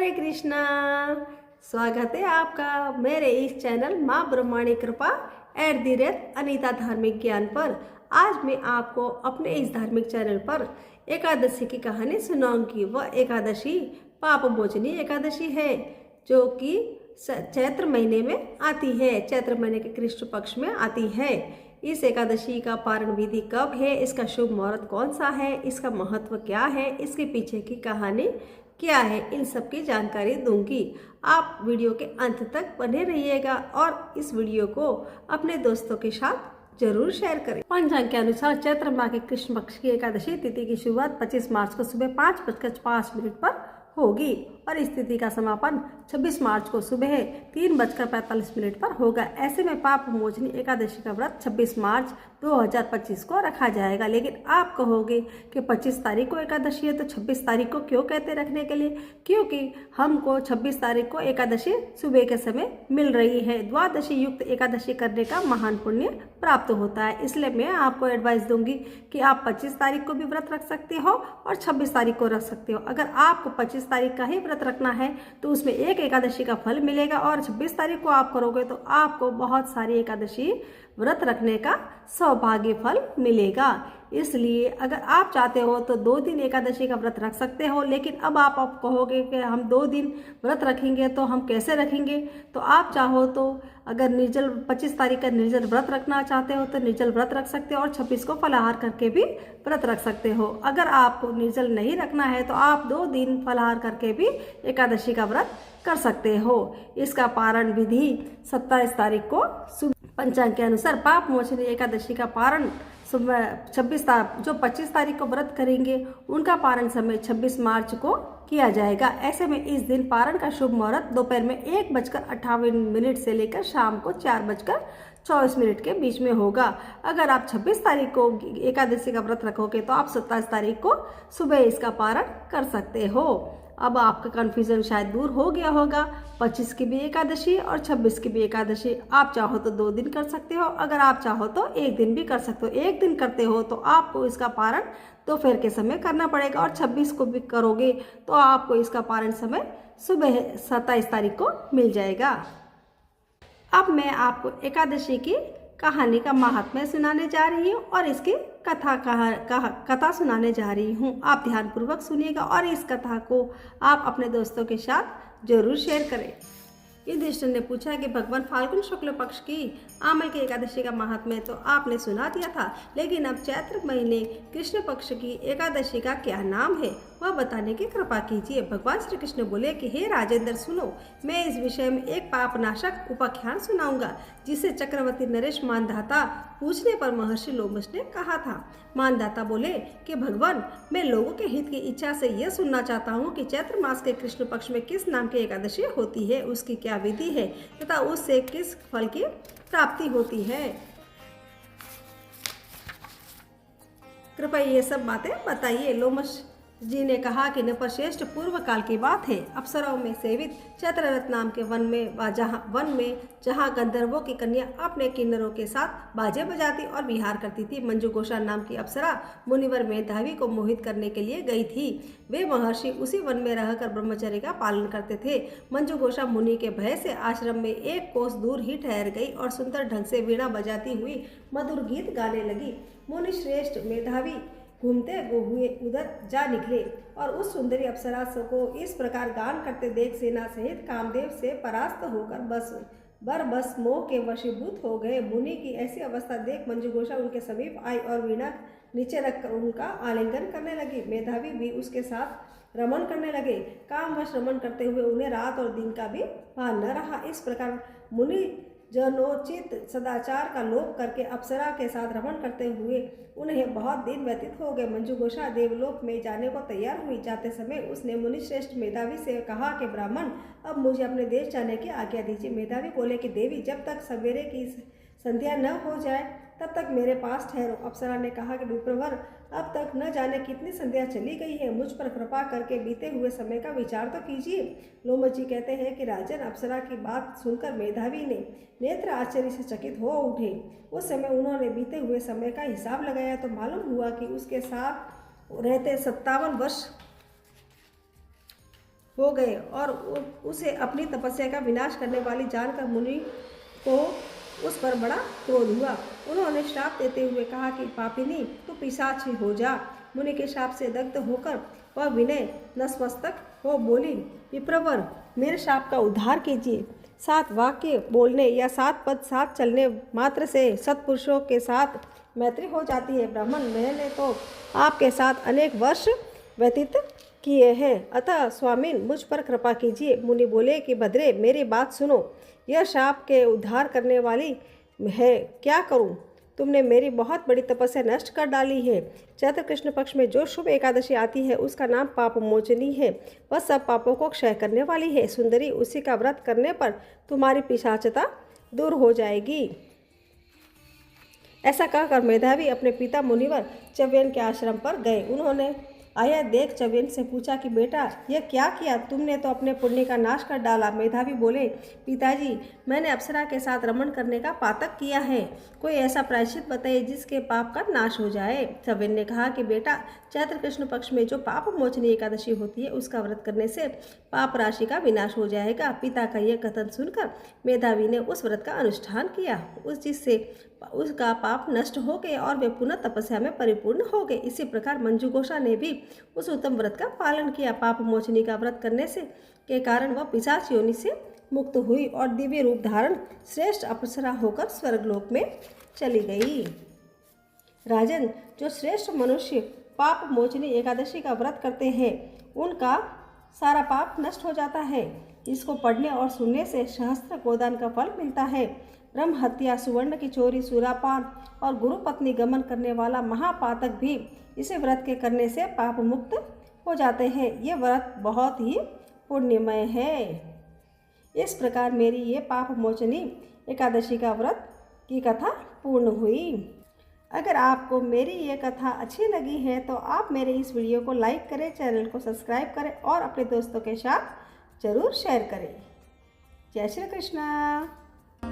हरे कृष्णा। स्वागत है आपका मेरे इस चैनल माँ ब्रह्माणी कृपा @अनीता धार्मिक ज्ञान पर। आज मैं आपको अपने इस धार्मिक चैनल पर एकादशी की कहानी सुनाऊंगी। वह एकादशी पाप मोचनी एकादशी है जो कि चैत्र महीने में आती है, चैत्र महीने के कृष्ण पक्ष में आती है। इस एकादशी का पारण विधि कब है, इसका शुभ मुहूर्त कौन सा है, इसका महत्व क्या है, इसके पीछे की कहानी क्या है, इन सब की जानकारी दूंगी। आप वीडियो के अंत तक बने रहिएगा और इस वीडियो को अपने दोस्तों के साथ जरूर शेयर करें। पंचांग के अनुसार चैत्र माह के कृष्ण पक्ष की एकादशी तिथि की शुरुआत 25 मार्च को सुबह 5:05 पर होगी और इस तिथि का समापन 26 मार्च को सुबह 3:45 पर होगा। ऐसे में पाप मोचनी एकादशी का व्रत 26 मार्च 2025 को रखा जाएगा। लेकिन आप कहोगे कि 25 तारीख को एकादशी है तो 26 तारीख को क्यों कहते रखने के लिए? क्योंकि हमको 26 तारीख को एकादशी सुबह के समय मिल रही है। द्वादशी युक्त एकादशी करने का महान पुण्य प्राप्त होता है, इसलिए मैं आपको एडवाइस दूंगी कि आप 25 तारीख को भी व्रत रख सकते हो और 26 तारीख को रख सकते हो। अगर आपको 25 तारीख का ही व्रत रखना है तो उसमें एक एकादशी का फल मिलेगा और 26 तारीख को आप करोगे तो आपको बहुत सारी एकादशी व्रत रखने का सौभाग्य फल मिलेगा। इसलिए अगर आप चाहते हो तो 2 दिन एकादशी का व्रत रख सकते हो। लेकिन अब आप कहोगे कि हम 2 दिन व्रत रखेंगे तो हम कैसे रखेंगे? तो आप चाहो तो अगर निर्जल 25 तारीख का निर्जल व्रत रखना चाहते हो तो निर्जल व्रत रख सकते हो और 26 को फलाहार करके भी व्रत रख सकते हो। अगर आपको निर्जल नहीं रखना है तो आप 2 दिन फलाहार करके भी एकादशी का व्रत कर सकते हो। इसका पारण विधि 27 तारीख को पंचांग के अनुसार पाप मोचनी एकादशी का पारण सुबह 25 तारीख को व्रत करेंगे उनका पारण समय 26 मार्च को किया जाएगा। ऐसे में इस दिन पारण का शुभ मुहूर्त दोपहर में 1:58 से लेकर शाम को 4:24 के बीच में होगा। अगर आप 26 तारीख को एकादशी का व्रत रखोगे तो आप 27 तारीख को सुबह इसका पारण कर सकते हो। अब आपका कन्फ्यूजन शायद दूर हो गया होगा। 25 की भी एकादशी और 26 की भी एकादशी, आप चाहो तो 2 दिन कर सकते हो, अगर आप चाहो तो 1 दिन भी कर सकते हो। 1 दिन करते हो तो आपको इसका पारण दोपहर के समय करना पड़ेगा और 26 को भी करोगे तो आपको इसका पारण समय सुबह 27 तारीख को मिल जाएगा। अब मैं आपको एकादशी की कहानी का महात्म्य सुनाने जा रही हूँ और इसकी कथा सुनाने जा रही हूँ। आप ध्यानपूर्वक सुनिएगा और इस कथा को आप अपने दोस्तों के साथ जरूर शेयर करें। युधिष्ठिर ने पूछा कि भगवान फाल्गुन शुक्ल पक्ष की आमल की एकादशी का महात्म्य तो आपने सुना दिया था, लेकिन अब चैत्र महीने कृष्ण पक्ष की एकादशी का क्या नाम है वह बताने की कृपा कीजिए। भगवान श्री कृष्ण बोले कि हे राजेंद्र सुनो, मैं इस विषय में एक पापनाशक उपाख्यान सुनाऊंगा जिसे चक्रवर्ती नरेश मानधाता पूछने पर महर्षि लोमश ने कहा था। मानधाता बोले कि भगवान, मैं लोगों के हित की इच्छा से यह सुनना चाहता हूँ कि चैत्र मास के कृष्ण पक्ष में किस नाम की एकादशी होती है, उसकी क्या विधि है तथा उससे किस फल की प्राप्ति होती है। कृपया ये सब बातें बताइए। लोमश जी ने कहा कि नृपश्रेष्ठ पूर्व काल की बात है। अप्सराओं में सेवित चैत्ररथ नाम के वन में जहाँ गंधर्वों की कन्या अपने किन्नरों के साथ बाजे बजाती और विहार करती थी, मंजुघोषा नाम की अप्सरा मुनिवर मेधावी को मोहित करने के लिए गई थी। वे महर्षि उसी वन में रहकर ब्रह्मचर्य का पालन करते थे। मंजुघोषा मुनि के भय से आश्रम में 1 कोस दूर ही ठहर गई और सुंदर ढंग से वीणा बजाती हुई मधुर गीत गाने लगी। मुनि श्रेष्ठ मेधावी घूमते हुए उधर जा निकले और उस सुंदरी अप्सरा को इस प्रकार गान करते देख सेना सहित कामदेव से परास्त होकर बस मोह के वशीभूत हो गए। मुनि की ऐसी अवस्था देख मंजुघोषा उनके समीप आई और वीणा नीचे रखकर उनका आलिंगन करने लगी। मेधावी भी उसके साथ रमन करने लगे। कामवश रमन करते हुए उन्हें रात और दिन का भी भान न रहा। इस प्रकार मुनि जनोचित सदाचार का लोप करके अप्सरा के साथ रमन करते हुए उन्हें बहुत दिन व्यतीत हो गए। मंजुघोषा देवलोक में जाने को तैयार हुई। जाते समय उसने मुनिश्रेष्ठ मेधावी से कहा कि ब्राह्मण, अब मुझे अपने देश जाने की आज्ञा दीजिए। मेधावी बोले कि देवी, जब तक सवेरे की संध्या न हो जाए तब तक मेरे पास ठहरो। अप्सरा ने कहा कि विप्रवर, अब तक न जाने कितनी संध्या चली गई है, मुझ पर कृपा करके बीते हुए समय का विचार तो कीजिए। लोमश जी कहते हैं कि राजन, अप्सरा की बात सुनकर मेधावी ने नेत्र आश्चर्य से चकित हो उठे। उस समय उन्होंने बीते हुए समय का हिसाब लगाया तो मालूम हुआ कि उसके साथ रहते 57 वर्ष हो गए और उसे अपनी तपस्या का विनाश करने वाली जानकर मुनि को उस पर बड़ा क्रोध हुआ। उन्होंने श्राप देते हुए कहा कि पापिनी तू पिशाच हो जा। मुनि के श्राप से दग्ध होकर वह विनय नतमस्तक हो बोली, विप्रवर मेरे श्राप का उद्धार कीजिए। 7 वाक्य बोलने या 7 पद साथ चलने मात्र से सत्पुरुषों के साथ मैत्री हो जाती है। ब्राह्मण, मैंने तो आपके साथ अनेक वर्ष व्यतीत किए हैं, अतः स्वामीन मुझ पर कृपा कीजिए। मुनि बोले कि भद्रे मेरी बात सुनो, यह शाप के उद्धार करने वाली है, क्या करूं? तुमने मेरी बहुत बड़ी तपस्या नष्ट कर डाली है। चैत्र कृष्ण पक्ष में जो शुभ एकादशी आती है उसका नाम पाप मोचनी है। वह सब पापों को क्षय करने वाली है। सुंदरी, उसी का व्रत करने पर तुम्हारी पिशाचता दूर हो जाएगी। ऐसा कहकर मेधावी अपने पिता मुनिवर च्यवन के आश्रम पर गए। उन्होंने आया देख च्यवन से पूछा कि बेटा यह क्या किया, तुमने तो अपने पुण्य का नाश कर डाला। मेधावी बोले, पिताजी मैंने अप्सरा के साथ रमण करने का पातक किया है, कोई ऐसा प्रायश्चित बताइए जिसके पाप का नाश हो जाए। च्यवन ने कहा कि बेटा चैत्र कृष्ण पक्ष में जो पाप मोचनी एकादशी होती है उसका व्रत करने से पाप राशि का विनाश हो जाएगा। पिता का यह कथन सुनकर मेधावी ने उस व्रत का अनुष्ठान किया, जिससे उसका पाप नष्ट हो गए और वे पुनः तपस्या में परिपूर्ण हो गए। इसी प्रकार मंजू घोषा ने भी उस उत्तम व्रत का पालन किया। पाप मोचनी का व्रत करने से के कारण वह पिशाच योनि से मुक्त हुई और दिव्य रूप धारण श्रेष्ठ अप्सरा होकर स्वर्गलोक में चली गई। राजन, जो श्रेष्ठ मनुष्य पाप मोचनी एकादशी का व्रत करते हैं उनका सारा पाप नष्ट हो जाता है। इसको पढ़ने और सुनने से सहस्त्र गोदान का फल मिलता है। ब्रह्म हत्या, सुवर्ण की चोरी, सुरापान और गुरु पत्नी गमन करने वाला महापातक भी इसे व्रत के करने से पाप मुक्त हो जाते हैं। ये व्रत बहुत ही पुण्यमय है। इस प्रकार मेरी ये पाप मोचनी एकादशी का व्रत की कथा पूर्ण हुई। अगर आपको मेरी ये कथा अच्छी लगी है तो आप मेरे इस वीडियो को लाइक करें, चैनल को सब्सक्राइब करें और अपने दोस्तों के साथ ज़रूर शेयर करें। जय श्री कृष्णा।